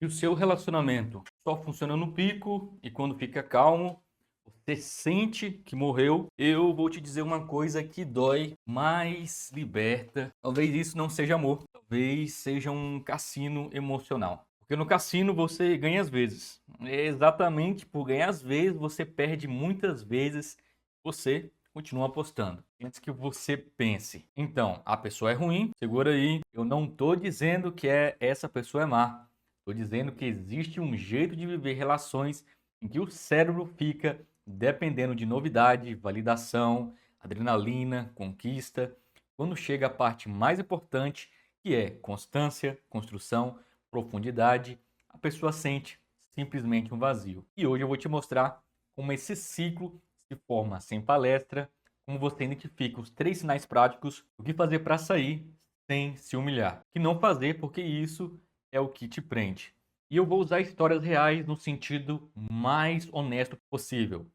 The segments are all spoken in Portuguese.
E o seu relacionamento só funciona no pico e quando fica calmo, você sente que morreu. Eu vou te dizer uma coisa que dói, mas liberta. Talvez isso não seja amor, talvez seja um cassino emocional. Porque no cassino você ganha às vezes. É exatamente por ganhar às vezes você perde muitas vezes. Você continua apostando. Antes que você pense, então, a pessoa é ruim, segura aí. Eu não tô dizendo que essa pessoa é má. Estou dizendo que existe um jeito de viver relações em que o cérebro fica dependendo de novidade, validação, adrenalina, conquista. Quando chega a parte mais importante, que é constância, construção, profundidade, a pessoa sente simplesmente um vazio. E hoje eu vou te mostrar como esse ciclo se forma sem palestra, como você identifica os 3 sinais práticos, o que fazer para sair sem se humilhar. O que não fazer, porque isso é o que te prende. E eu vou usar histórias reais no sentido mais honesto possível.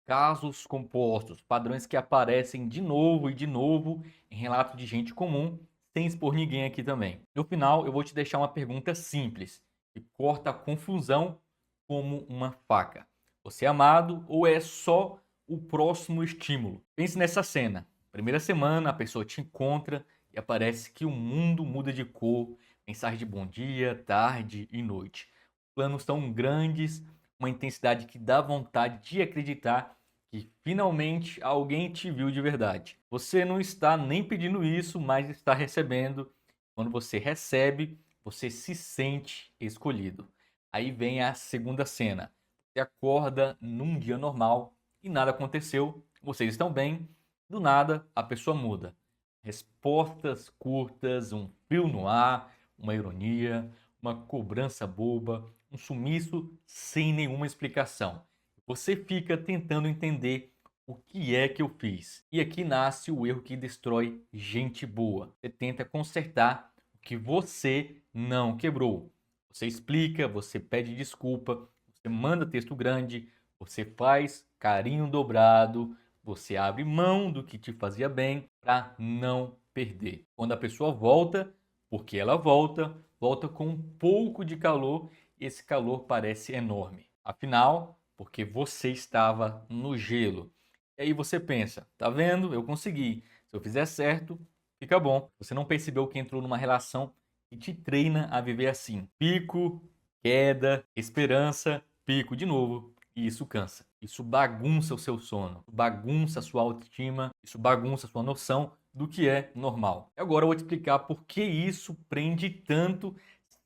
Casos compostos, padrões que aparecem de novo e de novo em relatos de gente comum, sem expor ninguém aqui também. No final, eu vou te deixar uma pergunta simples que corta a confusão como uma faca. Você é amado ou é só o próximo estímulo? Pense nessa cena. Primeira semana, a pessoa te encontra e aparece que o mundo muda de cor, mensagem de bom dia, tarde e noite. Planos tão grandes, uma intensidade que dá vontade de acreditar que finalmente alguém te viu de verdade. Você não está nem pedindo isso, mas está recebendo. Quando você recebe, você se sente escolhido. Aí vem a segunda cena. Você acorda num dia normal e nada aconteceu. Vocês estão bem. Do nada, a pessoa muda. Respostas curtas, um frio no ar, uma ironia, uma cobrança boba, um sumiço sem nenhuma explicação. Você fica tentando entender o que é que eu fiz. E aqui nasce o erro que destrói gente boa. Você tenta consertar o que você não quebrou. Você explica, você pede desculpa, você manda texto grande, você faz carinho dobrado, você abre mão do que te fazia bem para não perder. Quando a pessoa volta, porque ela volta, volta com um pouco de calor e esse calor parece enorme. Afinal, porque você estava no gelo. E aí você pensa, tá vendo? Eu consegui. Se eu fizer certo, fica bom. Você não percebeu que entrou numa relação que te treina a viver assim. Pico, queda, esperança, pico de novo. E isso cansa. Isso bagunça o seu sono, bagunça a sua autoestima, isso bagunça a sua noção do que é normal. E agora eu vou te explicar por que isso prende tanto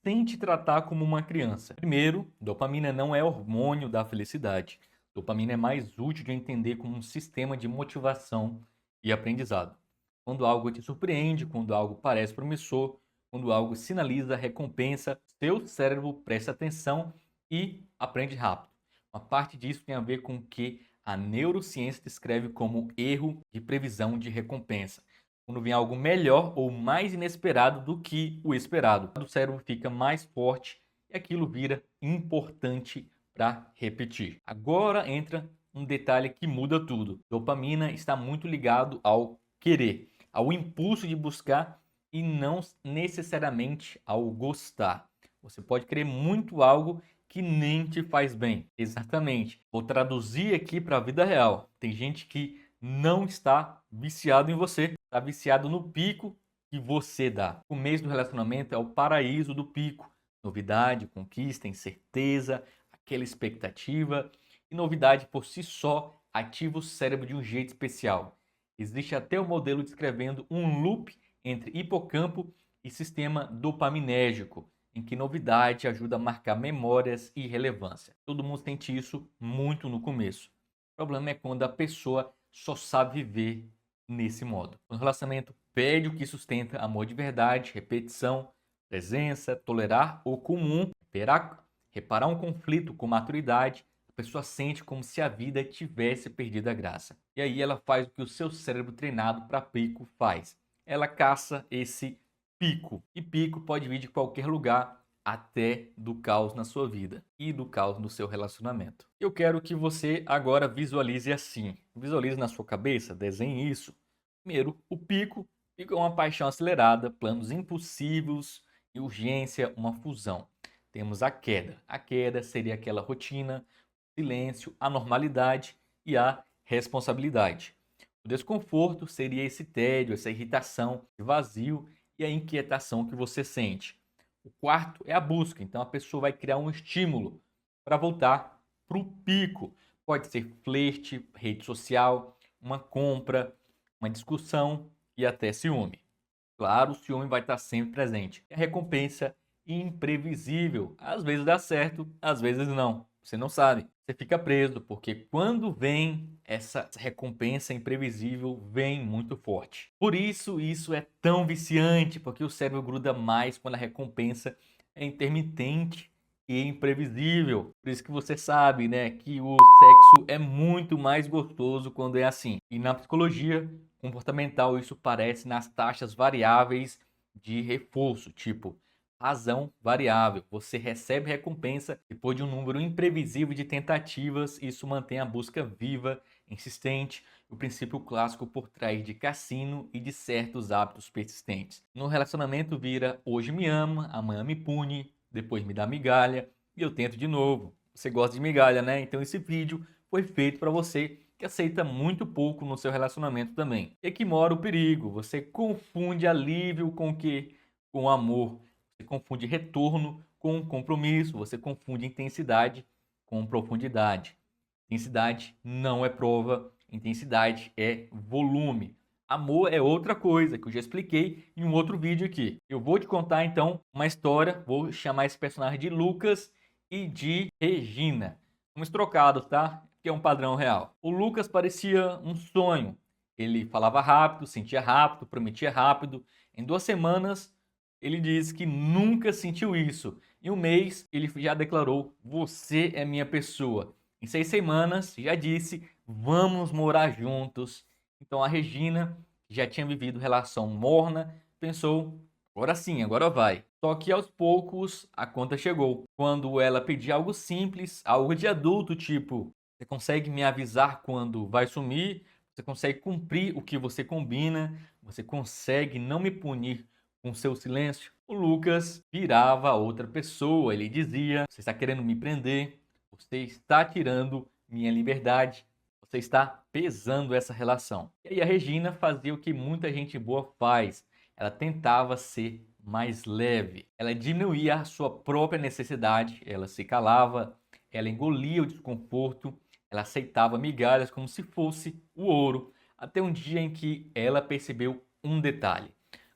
sem te tratar como uma criança. Primeiro, dopamina não é hormônio da felicidade. Dopamina é mais útil de entender como um sistema de motivação e aprendizado. Quando algo te surpreende, quando algo parece promissor, quando algo sinaliza recompensa, seu cérebro presta atenção e aprende rápido. Uma parte disso tem a ver com o que a neurociência descreve como erro de previsão de recompensa. Quando vem algo melhor ou mais inesperado do que o esperado, o cérebro fica mais forte e aquilo vira importante para repetir. Agora entra um detalhe que muda tudo. Dopamina está muito ligado ao querer, ao impulso de buscar e não necessariamente ao gostar. Você pode querer muito algo que nem te faz bem. Exatamente. Vou traduzir aqui para a vida real. Tem gente que não está viciado em você, está viciado no pico que você dá. O mês do relacionamento é o paraíso do pico. Novidade, conquista, incerteza, aquela expectativa. E novidade por si só ativa o cérebro de um jeito especial. Existe até o modelo descrevendo um loop entre hipocampo e sistema dopaminérgico, em que novidade ajuda a marcar memórias e relevância. Todo mundo sente isso muito no começo. O problema é quando a pessoa só sabe viver nesse modo. O relacionamento pede o que sustenta amor de verdade, repetição, presença, tolerar o comum, reparar um conflito com maturidade. A pessoa sente como se a vida tivesse perdido a graça. E aí ela faz o que o seu cérebro treinado para pico faz. Ela caça esse pico. E pico pode vir de qualquer lugar, até do caos na sua vida e do caos no seu relacionamento. Eu quero que você agora visualize assim. Visualize na sua cabeça, desenhe isso. Primeiro, o pico. Pico é uma paixão acelerada, planos impulsivos e urgência, uma fusão. temos a queda. A queda seria aquela rotina, silêncio, a normalidade e a responsabilidade. O desconforto seria esse tédio, essa irritação, esse vazio e a inquietação que você sente. O quarto é a busca, então a pessoa vai criar um estímulo para voltar para o pico. Pode ser flerte, rede social, uma compra, uma discussão e até ciúme. Claro, o ciúme vai estar sempre presente. A recompensa imprevisível. Às vezes dá certo, às vezes não. Você não sabe. Você fica preso, porque quando vem essa recompensa imprevisível, vem muito forte. Por isso, isso é tão viciante, porque o cérebro gruda mais quando a recompensa é intermitente e imprevisível. Por isso que você sabe, né, que o sexo é muito mais gostoso quando é assim. E na psicologia comportamental, isso aparece nas taxas variáveis de reforço, tipo razão variável. Você recebe recompensa depois de um número imprevisível de tentativas, isso mantém a busca viva, insistente, o princípio clássico por trás de cassino e de certos hábitos persistentes. No relacionamento vira hoje me ama, amanhã me pune, depois me dá migalha e eu tento de novo. Você gosta de migalha, né? Então esse vídeo foi feito para você que aceita muito pouco no seu relacionamento também. E aqui mora o perigo. Você confunde alívio com o quê? Com amor. Você confunde retorno com compromisso. Você confunde intensidade com profundidade. Intensidade não é prova. Intensidade é volume. Amor é outra coisa que eu já expliquei em um outro vídeo aqui. Eu vou te contar então uma história. Vou chamar esse personagem de Lucas e de Regina. Vamos trocados, tá? Que é um padrão real. O Lucas parecia um sonho. Ele falava rápido, sentia rápido, prometia rápido. Em 2 semanas, ele disse que nunca sentiu isso. Em um mês, ele já declarou: você é minha pessoa. Em 6 semanas, já disse: vamos morar juntos. Então a Regina, que já tinha vivido relação morna, pensou: agora sim, agora vai. Só que aos poucos a conta chegou. Quando ela pedia algo simples, algo de adulto, tipo: você consegue me avisar quando vai sumir? Você consegue cumprir o que você combina? Você consegue não me punir com seu silêncio? O Lucas virava outra pessoa. Ele dizia: você está querendo me prender? Você está tirando minha liberdade? Você está pesando essa relação. E aí a Regina fazia o que muita gente boa faz. Ela tentava ser mais leve. Ela diminuía a sua própria necessidade. Ela se calava. Ela engolia o desconforto. Ela aceitava migalhas como se fosse o ouro, até um dia em que ela percebeu um detalhe.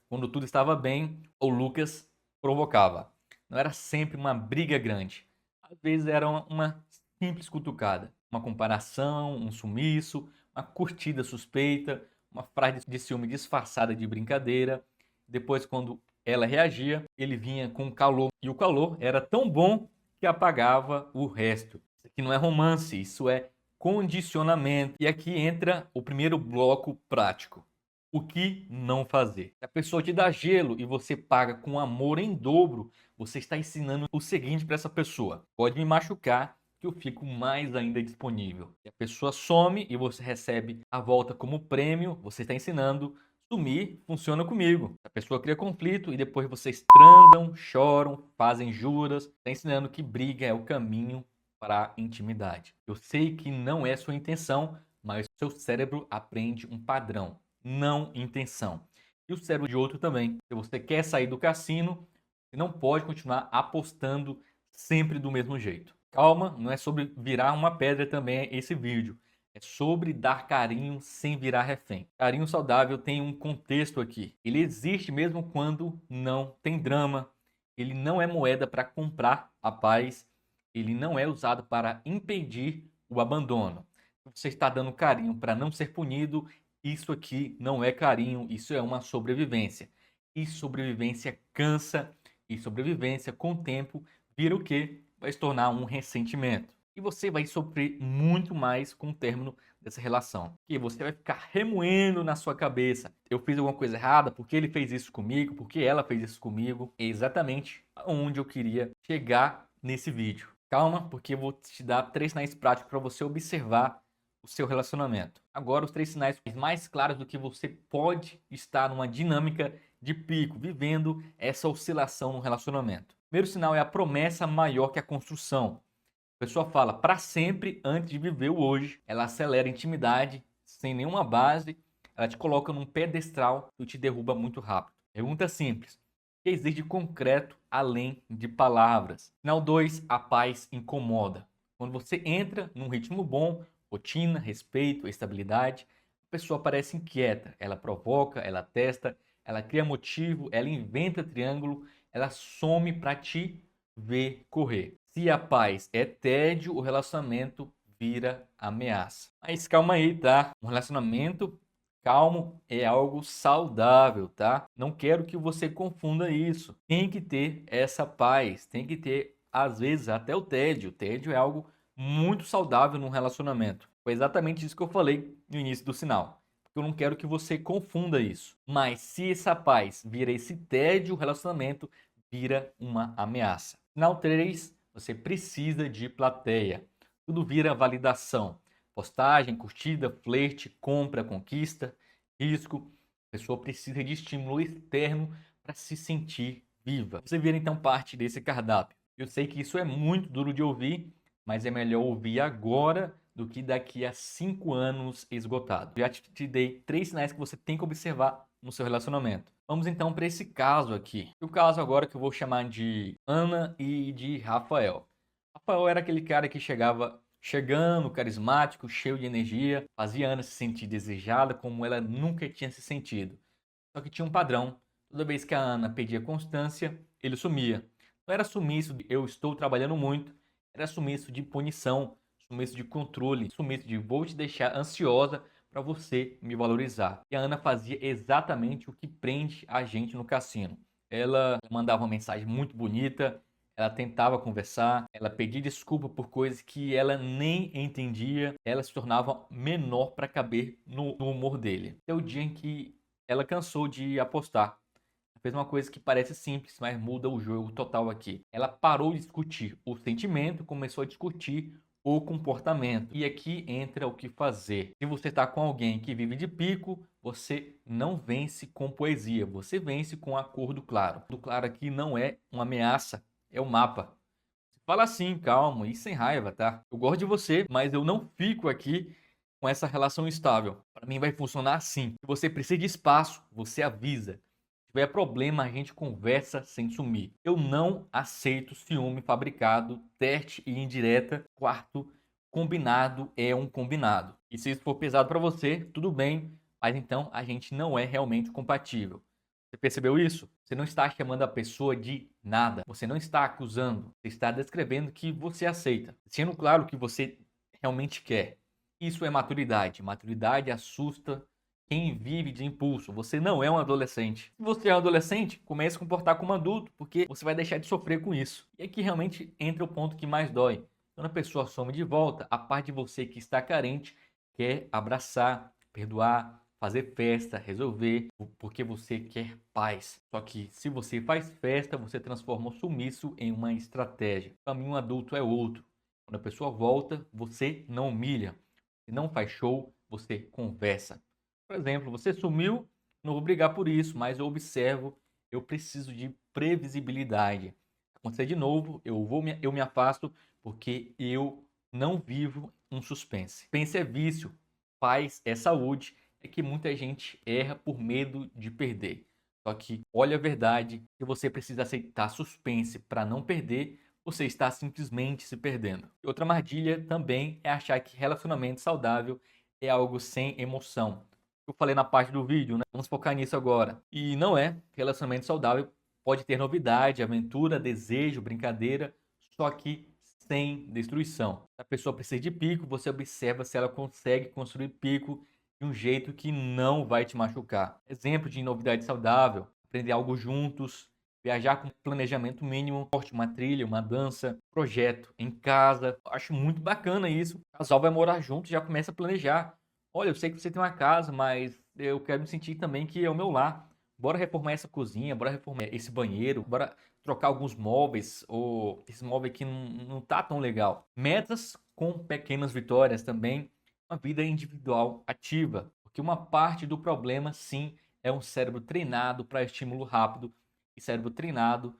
Quando tudo estava bem, o Lucas provocava. Não era sempre uma briga grande. Às vezes era uma simples cutucada, uma comparação, um sumiço, uma curtida suspeita, uma frase de ciúme disfarçada de brincadeira. Depois, quando ela reagia, ele vinha com calor. E o calor era tão bom que apagava o resto. Isso aqui não é romance, isso é condicionamento. E aqui entra o primeiro bloco prático. O que não fazer? Se a pessoa te dá gelo e você paga com amor em dobro, você está ensinando o seguinte para essa pessoa: pode me machucar que eu fico mais ainda disponível. Se a pessoa some e você recebe a volta como prêmio, você está ensinando: sumir funciona comigo. A pessoa cria conflito e depois vocês transam, choram, fazem juras. Está ensinando que briga é o caminho para a intimidade. Eu sei que não é sua intenção, mas seu cérebro aprende um padrão, não intenção. E o cérebro de outro também. Se você quer sair do cassino, você não pode continuar apostando sempre do mesmo jeito. Calma, não é sobre virar uma pedra também esse vídeo. É sobre dar carinho sem virar refém. Carinho saudável tem um contexto aqui. Ele existe mesmo quando não tem drama. Ele não é moeda para comprar a paz. Ele não é usado para impedir o abandono. Você está dando carinho para não ser punido. Isso aqui não é carinho, isso é uma sobrevivência. E sobrevivência cansa. E sobrevivência, com o tempo, vira o quê? Vai se tornar um ressentimento. E você vai sofrer muito mais com o término dessa relação. Que você vai ficar remoendo na sua cabeça: eu fiz alguma coisa errada, porque ele fez isso comigo, porque ela fez isso comigo. É exatamente onde eu queria chegar nesse vídeo. Calma, porque eu vou te dar 3 sinais práticos para você observar o seu relacionamento. Agora, os 3 sinais mais claros do que você pode estar numa dinâmica de pico, vivendo essa oscilação no relacionamento. Primeiro sinal é a promessa maior que a construção. A pessoa fala para sempre antes de viver o hoje. Ela acelera a intimidade sem nenhuma base. Ela te coloca num pedestal e te derruba muito rápido. Pergunta simples. O que existe de concreto além de palavras? Sinal 2, a paz incomoda. Quando você entra num ritmo bom, rotina, respeito, estabilidade, a pessoa parece inquieta. Ela provoca, ela testa, ela cria motivo, ela inventa triângulo, ela some para te ver correr. Se a paz é tédio, o relacionamento vira ameaça. Mas calma aí, tá? Um relacionamento calmo é algo saudável, tá? Não quero que você confunda isso. Tem que ter essa paz, tem que ter, às vezes, até o tédio. O tédio é algo muito saudável num relacionamento. Foi exatamente isso que eu falei no início do sinal. Porque eu não quero que você confunda isso. Mas se essa paz vira esse tédio, o relacionamento vira uma ameaça. Sinal 3, você precisa de plateia. Tudo vira validação. Postagem, curtida, flerte, compra, conquista, risco. A pessoa precisa de estímulo externo para se sentir viva. Você vira então parte desse cardápio. Eu sei que isso é muito duro de ouvir, mas é melhor ouvir agora do que daqui a 5 anos esgotado. Já te dei 3 sinais que você tem que observar no seu relacionamento. Vamos então para esse caso aqui. O caso agora que eu vou chamar de Ana e de Rafael. Rafael era aquele cara que chegando, carismático, cheio de energia, fazia Ana se sentir desejada como ela nunca tinha se sentido. Só que tinha um padrão. Toda vez que a Ana pedia constância, ele sumia. Não era sumiço de eu estou trabalhando muito, era sumiço de punição, sumiço de controle, sumiço de vou te deixar ansiosa para você me valorizar. E a Ana fazia exatamente o que prende a gente no cassino. Ela mandava uma mensagem muito bonita, ela tentava conversar, ela pedia desculpa por coisas que ela nem entendia, ela se tornava menor para caber no humor dele. Até o dia em que ela cansou de apostar. Fez uma coisa que parece simples, mas muda o jogo total aqui. Ela parou de discutir o sentimento, começou a discutir o comportamento. E aqui entra o que fazer. Se você está com alguém que vive de pico, você não vence com poesia, você vence com acordo claro. O claro aqui não é uma ameaça, é o mapa. Fala assim, calmo e sem raiva, tá? Eu gosto de você, mas eu não fico aqui com essa relação estável. Para mim vai funcionar assim. Se você precisa de espaço, você avisa. Se tiver problema, a gente conversa sem sumir. Eu não aceito ciúme fabricado, teste e indireta. Quarto, combinado é um combinado. E se isso for pesado para você, tudo bem, mas então a gente não é realmente compatível. Você percebeu isso? Você não está chamando a pessoa de nada. Você não está acusando. Você está descrevendo que você aceita. Sendo claro o que você realmente quer. Isso é maturidade. Maturidade assusta quem vive de impulso. Você não é um adolescente. Se você é um adolescente, comece a se comportar como adulto, porque você vai deixar de sofrer com isso. E aqui realmente entra o ponto que mais dói. Quando a pessoa some de volta, a parte de você que está carente quer abraçar, perdoar, fazer festa, resolver, porque você quer paz. Só que se você faz festa, você transforma o sumiço em uma estratégia. O caminho adulto é outro. Quando a pessoa volta, você não humilha. Se não faz show, você conversa. Por exemplo, você sumiu, não vou brigar por isso, mas eu observo, eu preciso de previsibilidade. Acontecer de novo, eu me afasto porque eu não vivo um suspense. Suspense é vício, paz é saúde, é que muita gente erra por medo de perder. Só que olha a verdade, se você precisa aceitar suspense para não perder, você está simplesmente se perdendo. E outra armadilha também é achar que relacionamento saudável é algo sem emoção. Eu falei na parte do vídeo, né? Vamos focar nisso agora. E não é. Relacionamento saudável pode ter novidade, aventura, desejo, brincadeira, só que sem destruição. Se a pessoa precisa de pico, você observa se ela consegue construir pico de um jeito que não vai te machucar. Exemplo de novidade saudável, aprender algo juntos, viajar com planejamento mínimo, uma trilha, uma dança, projeto em casa. Acho muito bacana isso. O casal vai morar junto e já começa a planejar. Olha, eu sei que você tem uma casa, mas eu quero me sentir também que é o meu lar. Bora reformar essa cozinha, bora reformar esse banheiro, bora trocar alguns móveis, ou esse móvel aqui não tá tão legal. Metas com pequenas vitórias também, uma vida individual ativa. Porque uma parte do problema, sim, é um cérebro treinado para estímulo rápido e cérebro treinado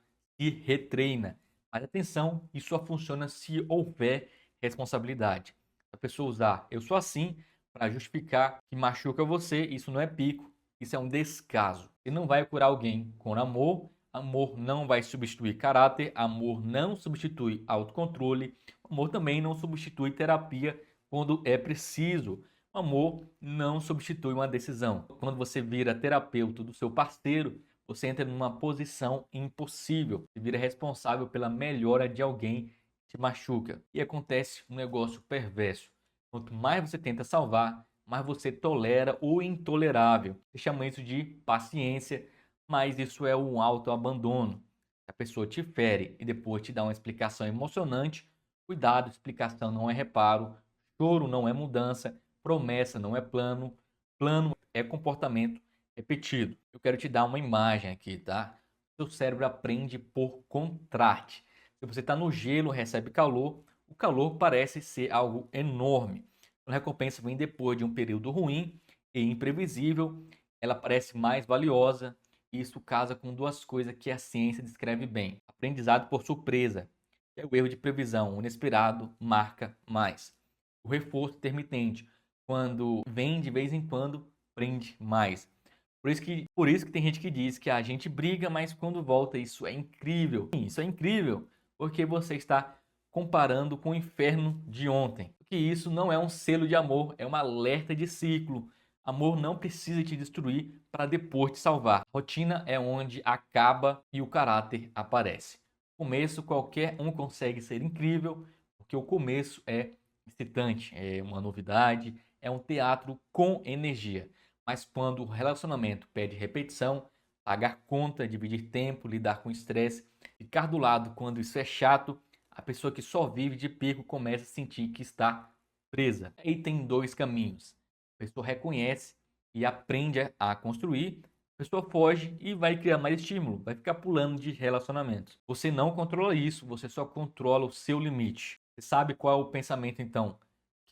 e retreina. Mas atenção, isso só funciona se houver responsabilidade. A pessoa usar "eu sou assim" para justificar que machuca você, isso não é pico, isso é um descaso. Você não vai curar alguém com amor, amor não vai substituir caráter, amor não substitui autocontrole, amor também não substitui terapia quando é preciso. O amor não substitui uma decisão. Quando você vira terapeuta do seu parceiro, você entra numa posição impossível. Você vira responsável pela melhora de alguém que te machuca. E acontece um negócio perverso. Quanto mais você tenta salvar, mais você tolera o intolerável. Você chama isso de paciência, mas isso é um autoabandono. A pessoa te fere e depois te dá uma explicação emocionante. Cuidado, explicação não é reparo, choro não é mudança, promessa não é plano, plano é comportamento repetido. Eu quero te dar uma imagem aqui, tá? Seu cérebro aprende por contraste. Se você está no gelo, recebe calor, o calor parece ser algo enorme. A recompensa vem depois de um período ruim e imprevisível, ela parece mais valiosa. E isso casa com duas coisas que a ciência descreve bem: aprendizado por surpresa, que é o erro de previsão, o inesperado marca mais. O reforço intermitente, quando vem de vez em quando, prende mais. Por isso que tem gente que diz que a gente briga, mas quando volta, isso é incrível. Sim, isso é incrível, porque você está comparando com o inferno de ontem. Porque isso não é um selo de amor, é um alerta de ciclo. Amor não precisa te destruir para depois te salvar. Rotina é onde acaba e o caráter aparece. No começo, qualquer um consegue ser incrível, porque o começo é excitante, é uma novidade, é um teatro com energia. Mas quando o relacionamento pede repetição, pagar conta, dividir tempo, lidar com estresse, ficar do lado quando isso é chato, a pessoa que só vive de pico começa a sentir que está presa. Aí tem dois caminhos. A pessoa reconhece e aprende a construir, a pessoa foge e vai criar mais estímulo, vai ficar pulando de relacionamentos. Você não controla isso, você só controla o seu limite. Você sabe qual é o pensamento então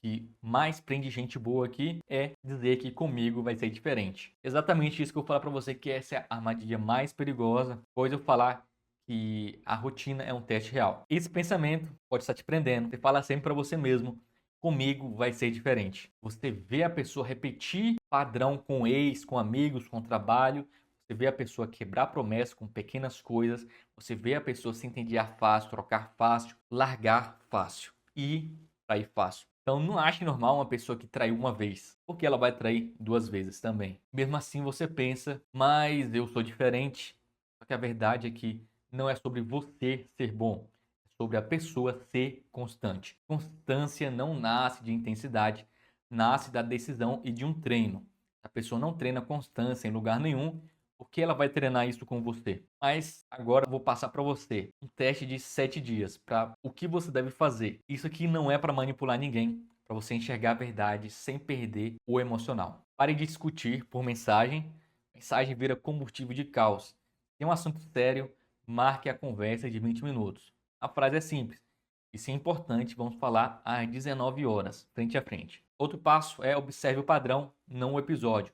que mais prende gente boa aqui? É dizer que comigo vai ser diferente. Exatamente isso que eu vou falar para você, que essa é a armadilha mais perigosa, pois eu falar que a rotina é um teste real. Esse pensamento pode estar te prendendo. Você fala sempre para você mesmo: comigo vai ser diferente. Você vê a pessoa repetir padrão com ex, com amigos, com trabalho. Você vê a pessoa quebrar promessa com pequenas coisas. Você vê a pessoa se entediar fácil, trocar fácil, largar fácil e trair fácil. Então não ache normal uma pessoa que traiu uma vez, porque ela vai trair duas vezes também. Mesmo assim você pensa: mas eu sou diferente. Só que a verdade é que não é sobre você ser bom, é sobre a pessoa ser constante. Constância não nasce de intensidade, nasce da decisão e de um treino. A pessoa não treina constância em lugar nenhum, porque ela vai treinar isso com você. Mas agora eu vou passar para você um teste de 7 dias para o que você deve fazer. Isso aqui não é para manipular ninguém, para você enxergar a verdade sem perder o emocional. Pare de discutir por mensagem. Mensagem vira combustível de caos. Tem um assunto sério, marque a conversa de 20 minutos. A frase é simples: isso é importante, vamos falar às 19 horas, frente a frente. Outro passo é observe o padrão, não o episódio.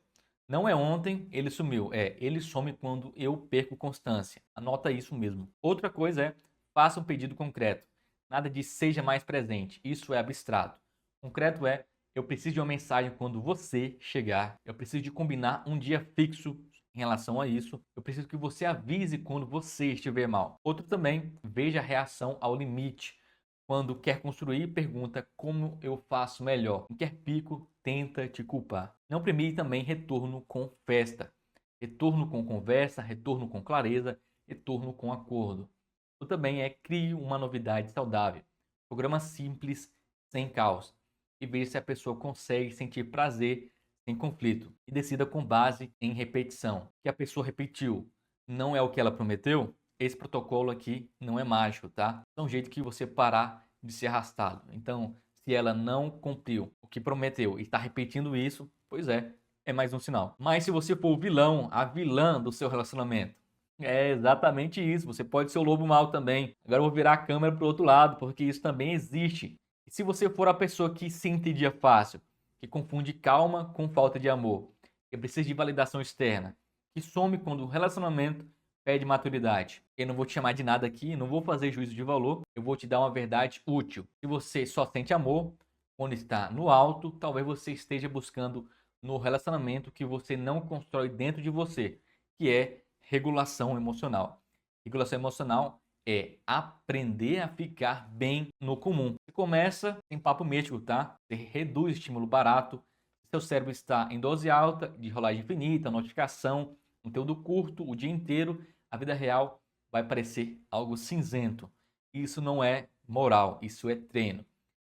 Não é ontem ele sumiu, ele some quando eu perco constância. Anota isso mesmo. Outra coisa é faça um pedido concreto. Nada de seja mais presente, isso é abstrato. Concreto é: eu preciso de uma mensagem quando você chegar. Eu preciso de combinar um dia fixo em relação a isso. Eu preciso que você avise quando você estiver mal. Outro também, veja a reação ao limite. Quando quer construir, pergunta como eu faço melhor. Quem quer pico, tenta te culpar. Não premie também retorno com festa. Retorno com conversa, retorno com clareza, retorno com acordo. O também é crie uma novidade saudável. Programa simples, sem caos. E veja se a pessoa consegue sentir prazer sem conflito. E decida com base em repetição. Que a pessoa repetiu não é o que ela prometeu? Esse protocolo aqui não é mágico, tá? É um jeito que você parar de ser arrastado. Então, se ela não cumpriu o que prometeu e está repetindo isso, pois é mais um sinal. Mas se você for o vilão, a vilã do seu relacionamento, é exatamente isso. Você pode ser o lobo mau também. Agora eu vou virar a câmera para o outro lado, porque isso também existe. E se você for a pessoa que se entendia fácil, que confunde calma com falta de amor, que precisa de validação externa, que some quando o relacionamento pede maturidade. Eu não vou te chamar de nada aqui, não vou fazer juízo de valor, eu vou te dar uma verdade útil. Se você só sente amor quando está no alto, talvez você esteja buscando no relacionamento que você não constrói dentro de você, que é regulação emocional. Regulação emocional é aprender a ficar bem no comum. Você começa em papo místico, tá? Você reduz o estímulo barato, seu cérebro está em dose alta, de rolagem infinita, notificação, conteúdo curto o dia inteiro, a vida real vai parecer algo cinzento. Isso não é moral, isso é treino.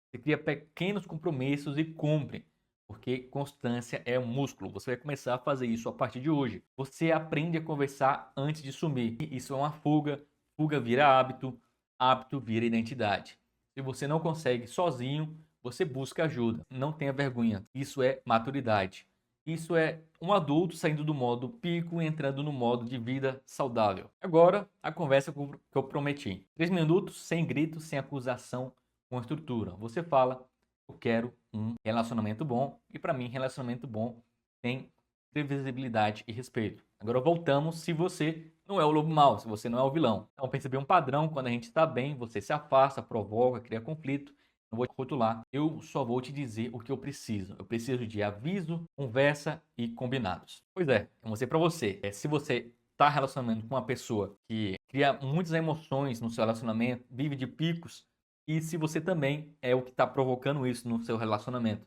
Você cria pequenos compromissos e cumpre, porque constância é um músculo. Você vai começar a fazer isso a partir de hoje. Você aprende a conversar antes de sumir. Isso é uma fuga, fuga vira hábito, hábito vira identidade. Se você não consegue sozinho, você busca ajuda. Não tenha vergonha. Isso é maturidade. Isso é um adulto saindo do modo pico e entrando no modo de vida saudável. Agora, a conversa que eu prometi. 3 minutos, sem gritos, sem acusação, com estrutura. Você fala, eu quero um relacionamento bom. E para mim, relacionamento bom tem previsibilidade e respeito. Agora voltamos se você não é o lobo mau, se você não é o vilão. Então perceber um padrão, quando a gente está bem, você se afasta, provoca, cria conflito. Não vou te rotular, eu só vou te dizer o que eu preciso. Eu preciso de aviso, conversa e combinados. Pois é, eu mostrei para você. Se você está relacionando com uma pessoa que cria muitas emoções no seu relacionamento, vive de picos, e se você também é o que está provocando isso no seu relacionamento,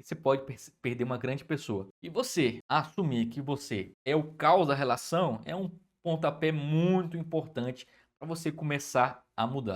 você pode perder uma grande pessoa. E você assumir que você é o caos da relação é um pontapé muito importante para você começar a mudar.